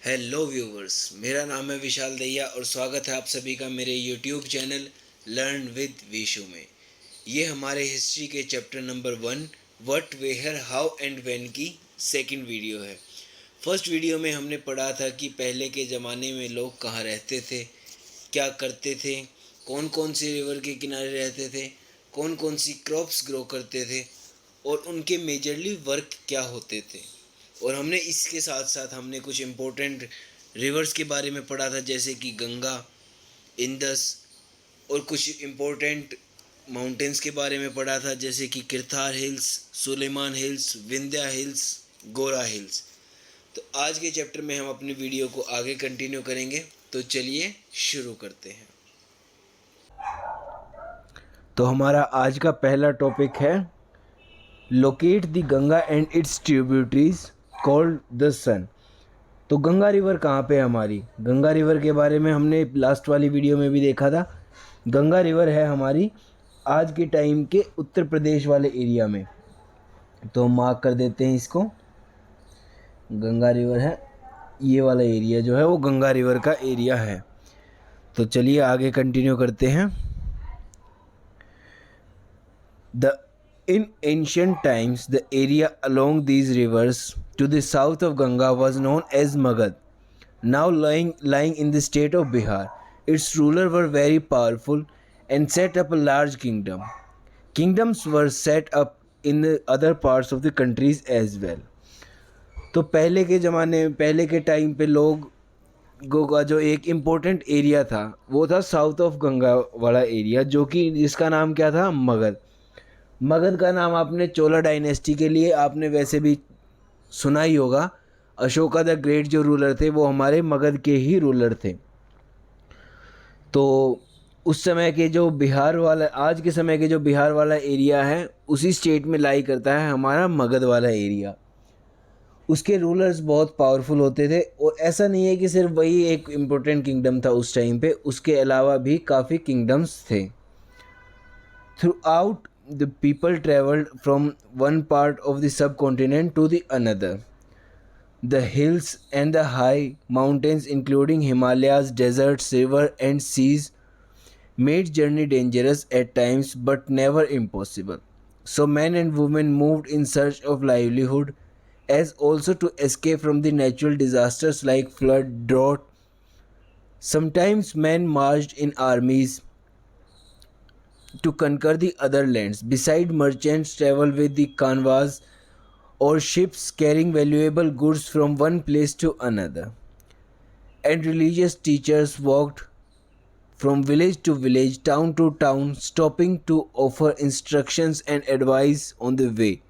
Hello viewers, मेरा नाम है विशाल दहिया और स्वागत है आप सभी का मेरे YouTube channel learn with Vishu में। ये हमारे हिस्ट्री के chapter number 1 what where how and when की सेकंड वीडियो है। फर्स्ट वीडियो में हमने पढ़ा था कि पहले के ज़माने में लोग कहाँ रहते थे, क्या करते थे, कौन कौन से रिवर के किनारे रहते थे, कौन कौन सी क्रॉप्स ग्रो करते थे और उनके मेजरली वर्क क्या होते थे। और हमने इसके साथ साथ हमने कुछ इम्पोर्टेंट रिवर्स के बारे में पढ़ा था, जैसे कि गंगा, इंदस, और कुछ इम्पोर्टेंट माउंटेन्स के बारे में पढ़ा था, जैसे कि Kirthar hills, Sulaiman hills, Vindhya hills, Garo hills. तो आज के चैप्टर में हम अपनी वीडियो को आगे कंटिन्यू करेंगे, तो चलिए शुरू करते हैं। तो हमारा आज का पहला टॉपिक है locate the Ganga and its tributaries called the Son. तो गंगा रिवर कहाँ पे है हमारी? गंगा रिवर के बारे में हमने लास्ट वाली वीडियो में भी देखा था। गंगा रिवर है हमारी आज के टाइम के उत्तर प्रदेश वाले एरिया में। तो मार्क कर देते हैं इसको। गंगा रिवर है, ये वाला एरिया जो है वो गंगा रिवर का एरिया है। तो चलिए आगे कंटिन्यू करते हैं। In ancient times, the area along these rivers to the south of Ganga was known as Magad, now lying in the state of Bihar. Its rulers were very powerful and set up a large kingdom. Kingdoms were set up in the other parts of the countries as well. तो पहले के ज़माने में, पहले के time पे लोगों का जो एक इम्पोर्टेंट एरिया था वो था साउथ ऑफ गंगा वाला एरिया, जो कि जिसका नाम क्या था? मगध। मगध का नाम आपने चोला डायनेस्टी के लिए आपने वैसे भी सुना ही होगा। अशोका द ग्रेट जो रूलर थे वो हमारे मगध के ही रूलर थे। तो उस समय के जो बिहार वाला, आज के समय के जो बिहार वाला एरिया है, उसी स्टेट में लाई करता है हमारा मगध वाला एरिया। उसके रूलर्स बहुत पावरफुल होते थे, और ऐसा नहीं है कि सिर्फ वही एक इम्पोर्टेंट किंगडम था उस टाइम पे, उसके अलावा भी काफ़ी किंगडम्स थे। Through out the people traveled from one part of the subcontinent to the another. The hills and the high mountains, including Himalayas, deserts, rivers, and seas, made journey dangerous at times but never impossible. So men and women moved in search of livelihood, as also to escape from the natural disasters like flood, drought. Sometimes men marched in armies to conquer the other lands. Beside, merchants travel with the canvas or ships carrying valuable goods from one place to another. And religious teachers walked from village to village, town to town, stopping to offer instructions and advice on the way.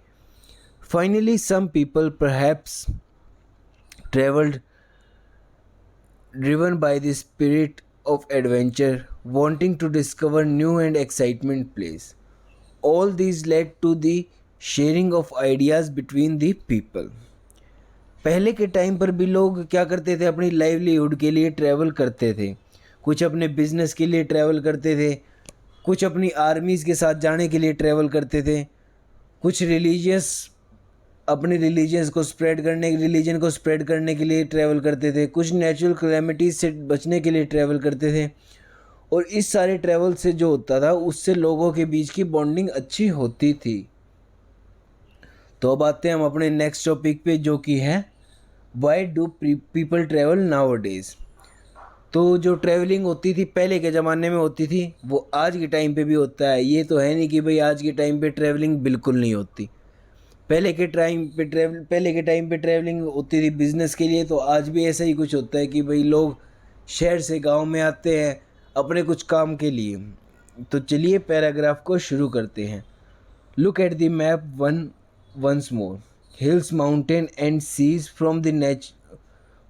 Finally, some people perhaps traveled driven by the spirit of adventure, wanting to discover new and excitement place. All these led to the sharing of ideas between the people. पहले के time पर भी लोग क्या करते थे? अपनी livelihood के लिए ट्रैवल करते थे। कुछ अपने बिजनेस के लिए ट्रैवल करते थे, कुछ अपनी आर्मीज़ के साथ जाने के लिए ट्रैवल करते थे, कुछ अपने रिलीजन को स्प्रेड करने के लिए ट्रैवल करते थे, कुछ नेचुरल कैलेमिटीज से बचने के लिए ट्रैवल करते थे। और इस सारे ट्रैवल से जो होता था उससे लोगों के बीच की बॉन्डिंग अच्छी होती थी। तो अब आते हैं हम अपने नेक्स्ट टॉपिक पे, जो कि है why do people travel now days. तो जो ट्रैवलिंग होती थी पहले के ज़माने में होती थी, वो आज के टाइम पे भी होता है। ये तो है नहीं कि भाई आज के टाइम पे ट्रैवलिंग बिल्कुल नहीं होती। पहले के टाइम पे ट्रैवलिंग होती थी बिज़नेस के लिए, तो आज भी ऐसा ही कुछ होता है कि भाई लोग शहर से गांव में आते हैं अपने कुछ काम के लिए। तो चलिए पैराग्राफ को शुरू करते हैं। Look at the map once more. Hills, mountain and seas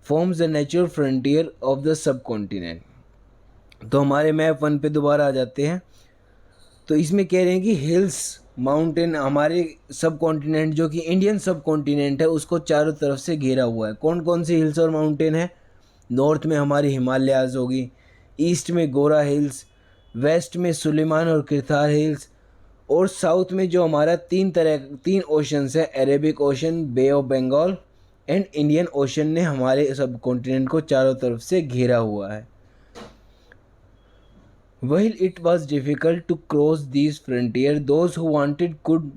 forms the natural frontier of the subcontinent. तो हमारे मैप 1 पे दोबारा आ जाते हैं। तो इसमें कह रहे हैं कि हिल्स, माउंटेन, हमारे सब कॉन्टिनेंट जो कि इंडियन सब कॉन्टिनेंट है उसको चारों तरफ से घेरा हुआ है। कौन कौन सी हिल्स और माउंटेन है? नॉर्थ में हमारी हिमालयाज़ होगी, ईस्ट में गोरा हिल्स, वेस्ट में सुलेमान और किरथार हिल्स, और साउथ में जो हमारा तीन ओशंस है, Arabic ocean, bay of Bengal and Indian ocean ने हमारे सब कॉन्टिनेंट को चारों तरफ से घेरा हुआ है। While it was difficult to cross these frontiers, those who wanted could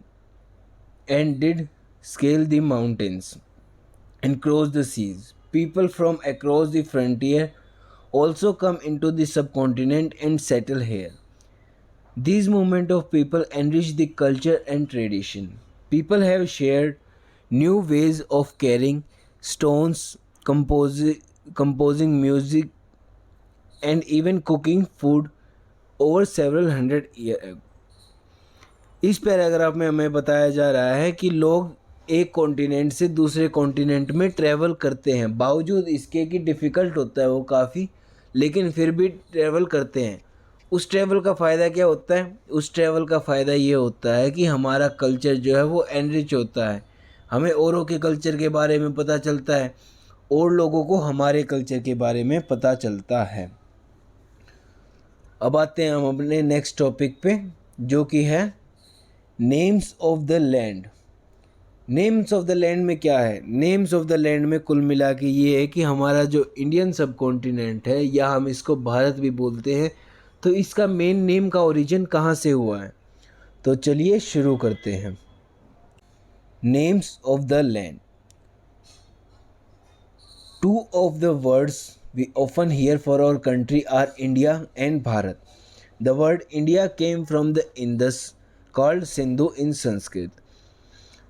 and did scale the mountains and cross the seas. People from across the frontier also come into the subcontinent and settle here. These movement of people enrich the culture and tradition. People have shared new ways of carrying stones, composing music, and even cooking food over several hundred years ago. इस paragraph में हमें बताया जा रहा है कि लोग एक कॉन्टिनेंट से दूसरे कॉन्टिनेंट में ट्रैवल करते हैं, बावजूद इसके कि डिफ़िकल्ट होता है वो काफ़ी, लेकिन फिर भी ट्रैवल करते हैं। उस ट्रैवल का फ़ायदा क्या होता है? उस ट्रैवल का फ़ायदा ये होता है कि हमारा कल्चर जो है वो एनरिच होता है, हमें औरों के कल्चर के बारे में पता चलता है, और लोगों को हमारे कल्चर के बारे में पता चलता है। अब आते हैं हम अपने नेक्स्ट टॉपिक पे, जो कि है names of the land. Names of the land में क्या है? नेम्स ऑफ द लैंड में कुल मिला के ये है कि हमारा जो इंडियन सब कॉन्टिनेंट है, या हम इसको भारत भी बोलते हैं, तो इसका मेन नेम का ओरिजिन कहाँ से हुआ है? तो चलिए शुरू करते हैं। Names of the land. Two of the words we often hear for our country are India and Bharat. The word India came from the Indus, called Sindhu in Sanskrit.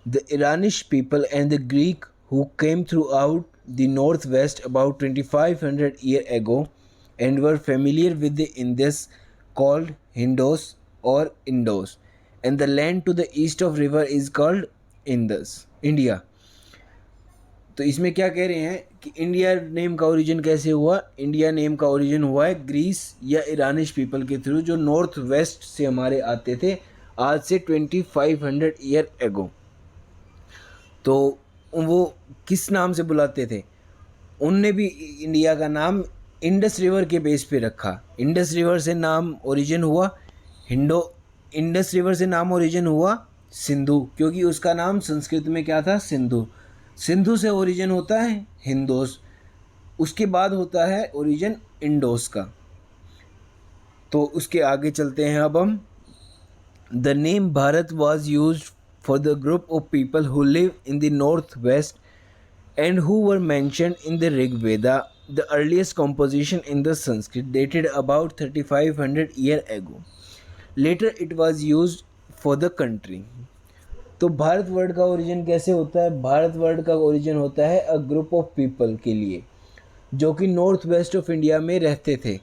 The Iranish people and the Greek who came throughout the northwest about 2500 years ago and were familiar with the Indus, called Hindos or Indos, and the land to the east of river is called Indus, India. तो इसमें क्या कह रहे हैं कि India name का origin कैसे हुआ? इंडिया नेम का ओरिजिन हुआ है ग्रीस या ईरानिश पीपल के थ्रू, जो नॉर्थ वेस्ट से हमारे आते थे आज से 2500 ईयर एगो। तो वो किस नाम से बुलाते थे? उनने भी इंडिया का नाम इंडस रिवर के बेस पे रखा। इंडस रिवर से नाम ओरिजिन हुआ इंडस रिवर से नाम ओरिजिन हुआ सिंधु, क्योंकि उसका नाम संस्कृत में क्या था? सिंधु। सिंधु से ओरिजिन होता है हिंदोस, उसके बाद होता है ओरिजिन इंडोस का। तो उसके आगे चलते हैं अब हम। The name Bharat was use for the group of people who live in the north west and who were mentioned in the Rigveda. The earliest composition in the Sanskrit dated about 3500 year ago. Later it was use for the country. तो Bharat word का origin कैसे होता है? Bharat word का origin होता है a group of people के लिए जो कि नॉर्थ वेस्ट ऑफ इंडिया में रहते थे।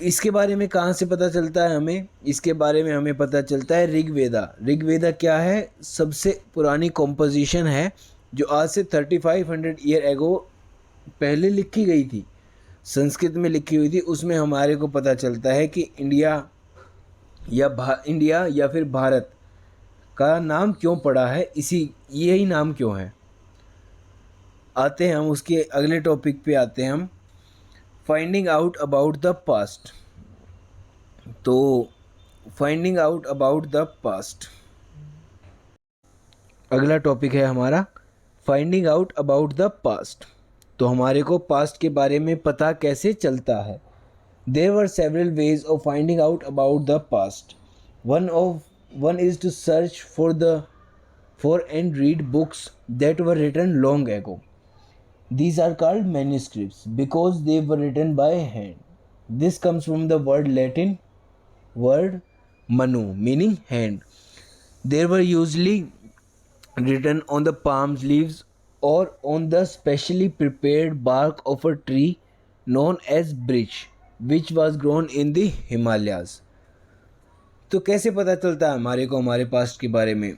इसके बारे में कहाँ से पता चलता है हमें? इसके बारे में हमें पता चलता है ऋग्वेदा। ऋग्वेदा क्या है? सबसे पुरानी कॉम्पोजिशन है जो आज से 3500 ईयर एगो पहले लिखी गई थी, संस्कृत में लिखी हुई थी। उसमें हमारे को पता चलता है कि इंडिया या फिर भारत का नाम क्यों पड़ा है, यही नाम क्यों है। आते हैं हम उसके अगले टॉपिक पे आते हैं हम, finding out about the past. तो finding out about the past अगला टॉपिक है हमारा, finding out about the past. तो हमारे को पास्ट के बारे में पता कैसे चलता है? There were several ways of finding out about the past. One is to search for and read books that were written long ago. These are called manuscripts because they were written by hand. This comes from the Latin word manu, meaning hand. They were usually written on the palm leaves or on the specially prepared bark of a tree known as birch, which was grown in the Himalayas. तो कैसे पता चलता है हमारे को हमारे past के बारे में?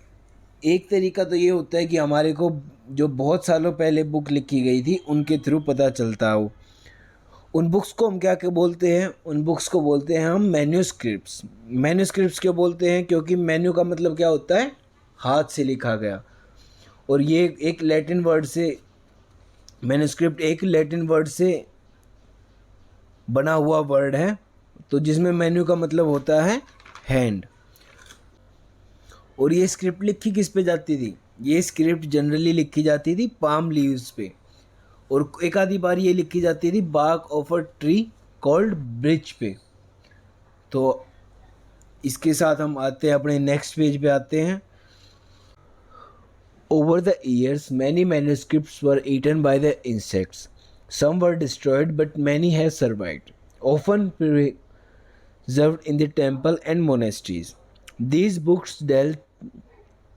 एक तरीका तो ये होता है कि हमारे को जो बहुत सालों पहले बुक लिखी गई थी उनके थ्रू पता चलता हो। उन बुक्स को हम क्या बोलते हैं? उन बुक्स को बोलते हैं हम मैन्यूस्क्रिप्ट्स। मैन्यूस्क्रिप्ट्स क्यों बोलते हैं? क्योंकि मैन्यू का मतलब क्या होता है? हाथ से लिखा गया। और ये एक लैटिन वर्ड से, मैन्यूस्क्रिप्ट एक लैटिन वर्ड से बना हुआ वर्ड है, तो जिसमें मैन्यू का मतलब होता है हैंड। और ये स्क्रिप्ट लिखी किस पे जाती थी? ये स्क्रिप्ट जनरली लिखी जाती थी पाम लीव्स पे, और एक आधी बार ये लिखी जाती थी bark of a tree called birch पे। तो इसके साथ हम आते हैं अपने नेक्स्ट पेज पे आते हैं। Over the years, many manuscripts were eaten by the insects. Some were destroyed, but many have survived, often preserved in the temple and monasteries. These books dealt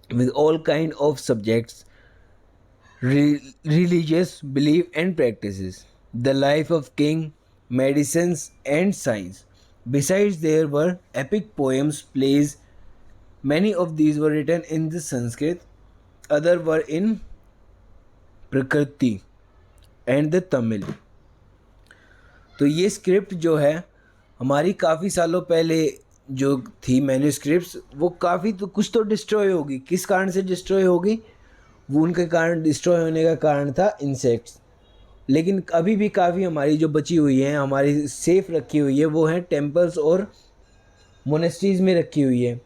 with all kind of subjects, religious belief and practices, the life of king, medicines and science. Besides, there were epic poems, plays. Many of these were written in the Sanskrit, other were in प्रकृति and the Tamil. तो ये script जो है हमारी काफ़ी सालों पहले जो थी मैन्यूस्क्रिप्ट्स, वो काफ़ी तो कुछ तो डिस्ट्रॉय होगी। किस कारण से डिस्ट्रॉय होगी? वो उनके कारण डिस्ट्रॉय होने का कारण था इंसेक्ट्स। लेकिन अभी भी काफ़ी हमारी जो बची हुई है, हमारी सेफ रखी हुई है, वो है टेम्पल्स और मोनेस्ट्रीज़ में रखी हुई है।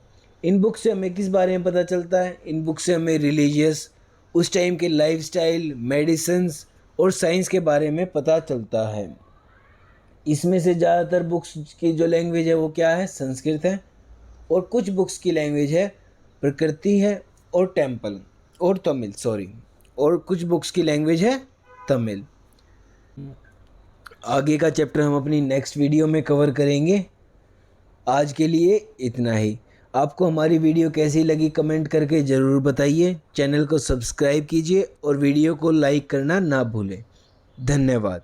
इन बुक से हमें किस बारे में पता चलता है? इन बुक से हमें रिलीजियस, उस टाइम के लाइफस्टाइल, मेडिसिन्स और साइंस के बारे में पता चलता है। इसमें से ज़्यादातर बुक्स की जो लैंग्वेज है वो क्या है? संस्कृत है। और कुछ बुक्स की लैंग्वेज है प्रकृति है और टेम्पल और तमिल, सॉरी, और कुछ बुक्स की लैंग्वेज है तमिल। आगे का चैप्टर हम अपनी नेक्स्ट वीडियो में कवर करेंगे। आज के लिए इतना ही। आपको हमारी वीडियो कैसी लगी कमेंट करके ज़रूर बताइए। चैनल को सब्सक्राइब कीजिए और वीडियो को लाइक करना ना भूलें। धन्यवाद।